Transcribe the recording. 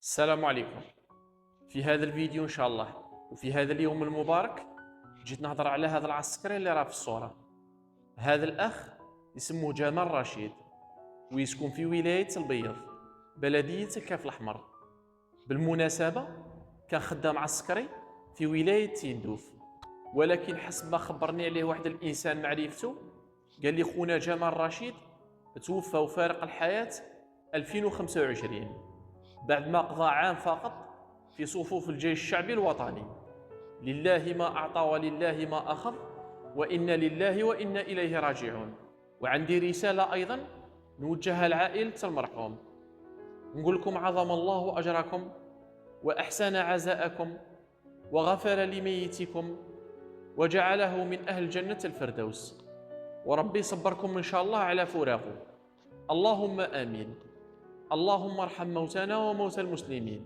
السلام عليكم. في هذا الفيديو إن شاء الله وفي هذا اليوم المبارك جيت نهضر على هذا العسكري اللي راه في الصورة. هذا الأخ اسمه جمال رشيد ويسكن في ولاية البيض، بلدية الكاف الأحمر. بالمناسبة كان خدام عسكري في ولاية تندوف، ولكن حسب ما خبرني عليه واحد الإنسان معرفته قال لي خونا جمال رشيد توفى وفارق الحياة 2025 بعد ما قضى عام فقط في صفوف الجيش الشعبي الوطني. لله ما أعطى ولله ما أخذ، وإنا لله وإنا إليه راجعون. وعندي رسالة أيضا نوجهها لعائلة المرحوم، نقول لكم عظم الله أجركم وأحسن عزاءكم وغفر لميتكم وجعله من أهل جنة الفردوس، وربي صبركم إن شاء الله على فراقه. اللهم آمين. اللهم ارحم موتانا وموتى المسلمين،